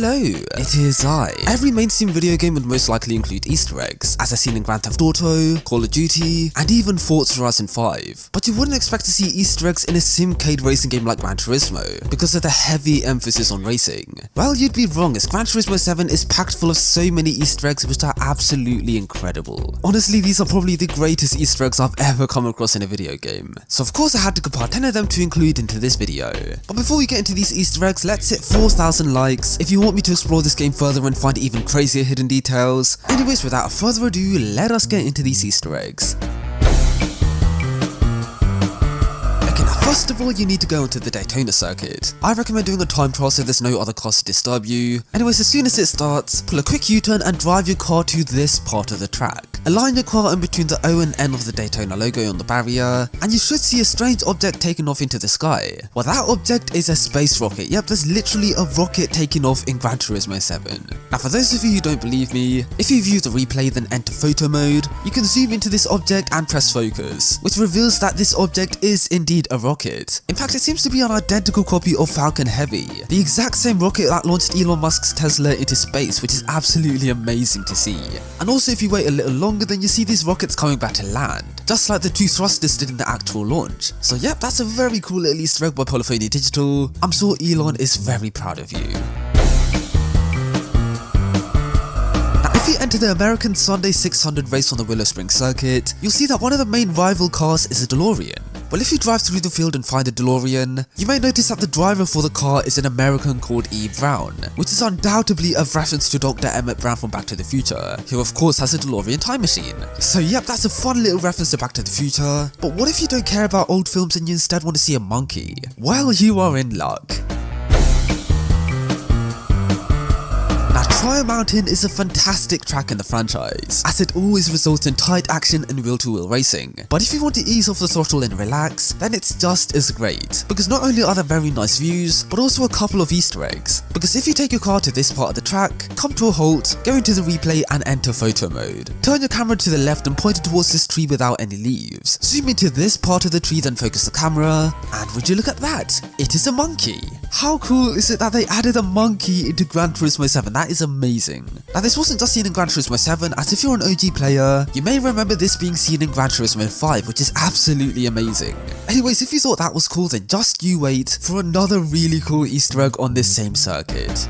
Hello, it is I. Every mainstream video game would most likely include Easter eggs, as I've seen in Grand Theft Auto, Call of Duty, and even Forza Horizon 5. But you wouldn't expect to see Easter eggs in a simcade racing game like Gran Turismo, because of the heavy emphasis on racing. Well, you'd be wrong, as Gran Turismo 7 is packed full of so many Easter eggs which are absolutely incredible. Honestly, these are probably the greatest Easter eggs I've ever come across in a video game. So of course I had to compile 10 of them to include into this video. But before we get into these Easter eggs, let's hit 4,000 likes if you want me to explore this game further and find even crazier hidden details. Anyways, without further ado, let us get into these Easter eggs. First of all, you need to go onto the Daytona circuit. I recommend doing a time trial so there's no other cars to disturb you. Anyways, as soon as it starts, pull a quick U-turn and drive your car to this part of the track. Align your car in between the O and N of the Daytona logo on the barrier, and you should see a strange object taking off into the sky. Well, that object is a space rocket. Yep, there's literally a rocket taking off in Gran Turismo 7. Now, for those of you who don't believe me, if you view the replay then enter photo mode, you can zoom into this object and press focus, which reveals that this object is indeed a rocket. In fact, it seems to be an identical copy of Falcon Heavy, the exact same rocket that launched Elon Musk's Tesla into space, which is absolutely amazing to see. And also, if you wait a little longer, then you see these rockets coming back to land, just like the two thrusters did in the actual launch. So yep, that's a very cool little Easter egg by Polyphony Digital. I'm sure Elon is very proud of you. If you enter the American Sunday 600 race on the Willow Springs circuit, you'll see that one of the main rival cars is a DeLorean. Well, if you drive through the field and find a DeLorean, you may notice that the driver for the car is an American called E. Brown, which is undoubtedly a reference to Dr. Emmett Brown from Back to the Future, who of course has a DeLorean time machine. So yep, that's a fun little reference to Back to the Future. But what if you don't care about old films and you instead want to see a monkey? Well, you are in luck. Trial Mountain is a fantastic track in the franchise, as it always results in tight action and wheel-to-wheel racing. But if you want to ease off the throttle and relax, then it's just as great, because not only are there very nice views, but also a couple of Easter eggs. Because if you take your car to this part of the track, come to a halt, go into the replay and enter photo mode. Turn your camera to the left and point it towards this tree without any leaves. Zoom into this part of the tree, then focus the camera, and would you look at that? It is a monkey! How cool is it that they added a monkey into Gran Turismo 7? That is amazing. Now, this wasn't just seen in Gran Turismo 7, as if you're an OG player, you may remember this being seen in Gran Turismo 5, which is absolutely amazing. Anyways, if you thought that was cool, then just you wait for another really cool Easter egg on this same circuit.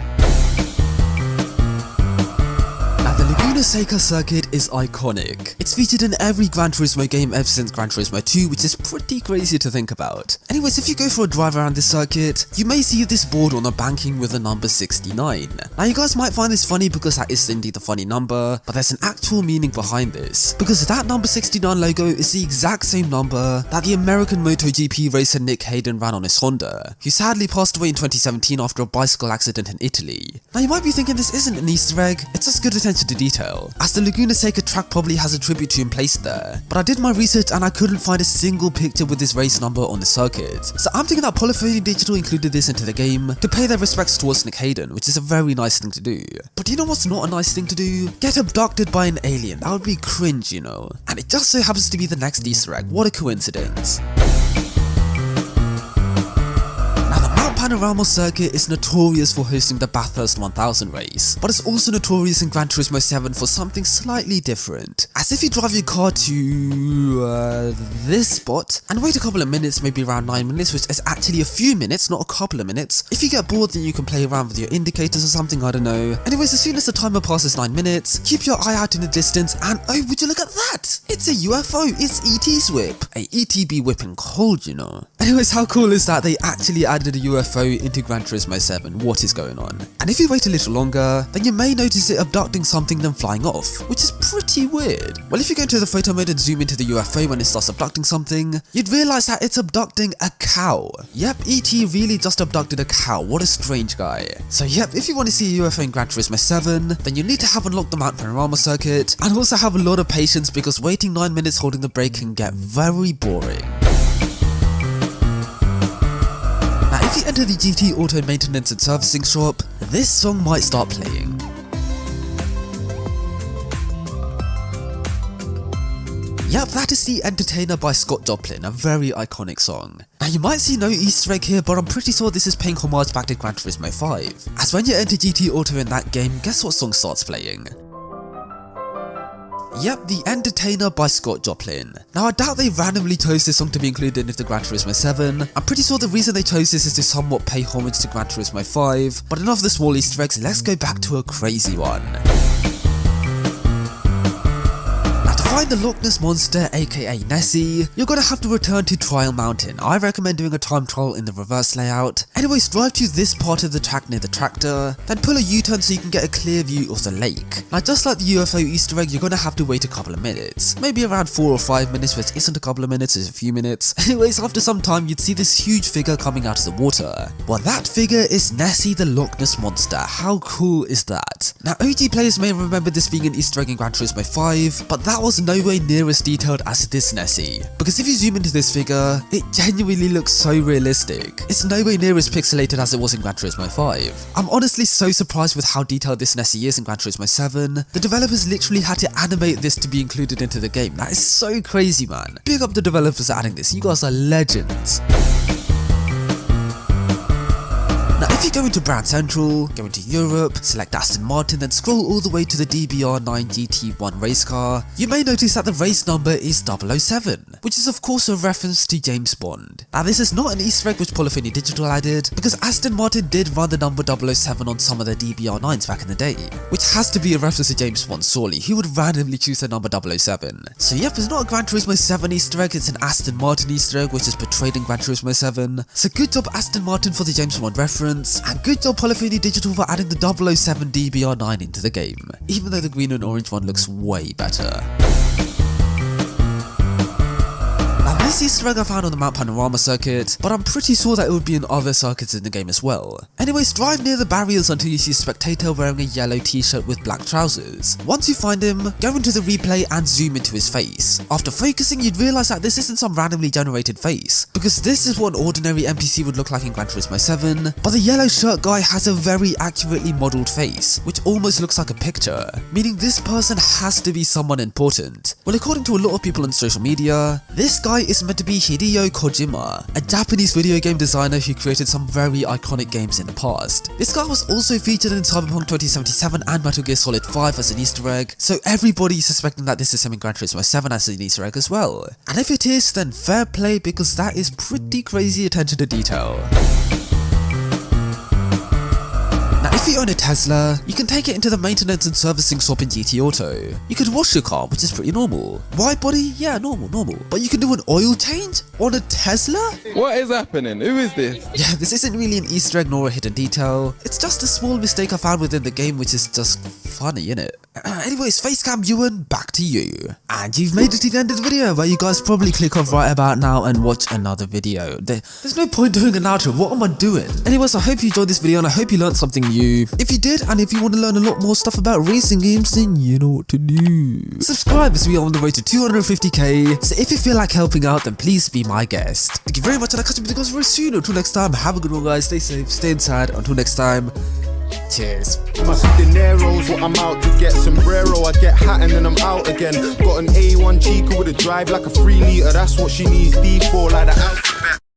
The Seca circuit is iconic. It's featured in every Gran Turismo game ever since Gran Turismo 2, which is pretty crazy to think about. Anyways, if you go for a drive around this circuit, you may see this board on a banking with the number 69. Now, you guys might find this funny because that is indeed a funny number, but there's an actual meaning behind this, because that number 69 logo is the exact same number that the American MotoGP racer Nick Hayden ran on his Honda, who sadly passed away in 2017 after a bicycle accident in Italy. Now, you might be thinking this isn't an Easter egg, it's just good attention to detail, as the Laguna Seca track probably has a tribute to him placed there. But I did my research and I couldn't find a single picture with this race number on the circuit. So I'm thinking that Polyphony Digital included this into the game to pay their respects towards Nick Hayden, which is a very nice thing to do. But you know what's not a nice thing to do? Get abducted by an alien. That would be cringe, you know. And it just so happens to be the next Easter egg. What a coincidence. Panorama circuit is notorious for hosting the Bathurst 1000 race, but it's also notorious in Gran Turismo 7 for something slightly different. As if you drive your car to this spot and wait a couple of minutes, maybe around 9 minutes, which is actually a few minutes, not a couple of minutes. If you get bored, then you can play around with your indicators or something, I don't know. Anyways, as soon as the timer passes 9 minutes, keep your eye out in the distance and oh, would you look at that? It's a UFO, it's ET's whip. A ET be whipping cold, you know. Anyways, how cool is that they actually added a UFO into Gran Turismo 7, what is going on? And if you wait a little longer, then you may notice it abducting something then flying off, which is pretty weird. Well, if you go into the photo mode and zoom into the UFO when it starts abducting something, you'd realise that it's abducting a cow. Yep, ET really just abducted a cow, what a strange guy. So yep, if you want to see a UFO in Gran Turismo 7, then you need to have unlocked the Mount Panorama circuit, and also have a lot of patience because waiting 9 minutes holding the brake can get very boring. If you enter the GT Auto Maintenance and Servicing shop, this song might start playing. Yep, that is The Entertainer by Scott Joplin, a very iconic song. Now you might see no easter egg here, but I'm pretty sure this is paying homage back to Gran Turismo 5. As when you enter GT Auto in that game, guess what song starts playing? Yep, The Entertainer by Scott Joplin. Now I doubt they randomly chose this song to be included into Gran Turismo 7. I'm pretty sure the reason they chose this is to somewhat pay homage to Gran Turismo 5. But enough of the small easter eggs, let's go back to a crazy one. To find the Loch Ness monster, aka Nessie, you're gonna have to return to Trial Mountain. I recommend doing a time trial in the reverse layout. Anyways, drive to this part of the track near the tractor, then pull a U-turn so you can get a clear view of the lake. Now just like the UFO easter egg, you're gonna have to wait a couple of minutes. Maybe around 4 or 5 minutes, which isn't a couple of minutes, it's a few minutes. Anyways, after some time, you'd see this huge figure coming out of the water. Well, that figure is Nessie the Loch Ness monster. How cool is that? Now OG players may remember this being an easter egg in Gran Turismo 5, but that was nowhere near as detailed as this Nessie. Because if you zoom into this figure, it genuinely looks so realistic. It's nowhere near as pixelated as it was in Gran Turismo 5. I'm honestly so surprised with how detailed this Nessie is in Gran Turismo 7. The developers literally had to animate this to be included into the game. That is so crazy, man. Big up the developers adding this, you guys are legends. Now if you go into Brand Central, go into Europe, select Aston Martin, then scroll all the way to the DBR9 GT1 race car, you may notice that the race number is 007, which is of course a reference to James Bond. Now this is not an easter egg which Polyphony Digital added, because Aston Martin did run the number 007 on some of their DBR9s back in the day, which has to be a reference to James Bond surely. Who would randomly choose the number 007? So yep, it's not a Gran Turismo 7 easter egg, it's an Aston Martin easter egg which is portrayed in Gran Turismo 7. So good job Aston Martin for the James Bond reference. And good job Polyphony Digital for adding the 007 DBR9 into the game, even though the green and orange one looks way better. This easter egg I found on the Mount Panorama circuit, but I'm pretty sure that it would be in other circuits in the game as well. Anyways, drive near the barriers until you see a spectator wearing a yellow t-shirt with black trousers. Once you find him, go into the replay and zoom into his face. After focusing, you'd realise that this isn't some randomly generated face, because this is what an ordinary NPC would look like in Gran Turismo 7, but the yellow shirt guy has a very accurately modelled face, which almost looks like a picture, meaning this person has to be someone important. Well, according to a lot of people on social media, this guy is meant to be Hideo Kojima, a Japanese video game designer who created some very iconic games in the past. This guy was also featured in Cyberpunk 2077 and Metal Gear Solid 5 as an easter egg, so everybody is suspecting that this is him in Gran Turismo 7 as an easter egg as well. And if it is, then fair play, because that is pretty crazy attention to detail. Now if you own a Tesla, you can take it into the maintenance and servicing shop in GT Auto. You could wash your car, which is pretty normal. White body? Yeah, normal. But you can do an oil change on a Tesla? What is happening? Who is this? Yeah, this isn't really an easter egg nor a hidden detail. It's just a small mistake I found within the game, which is just funny, innit? Anyways, Facecam Yuwan, back to you. And you've made it to the end of the video, where you guys probably click off right about now and watch another video. There's no point doing an outro, what am I doing? Anyways, I hope you enjoyed this video and I hope you learned something new. If you did, and if you want to learn a lot more stuff about racing games, then you know what to do. Subscribe as we are on the way to 250k, so if you feel like helping out, then please be my guest. Thank you very much and I'll catch you with you guys very soon. Until next time, have a good one guys, stay safe, stay inside. Until next time, cheers. My dinero's what I'm out to get. Sombrero, I get hat and then I'm out again. Got an A1 Chica with a drive like a 3 litre, that's what she needs D4 like the outfit.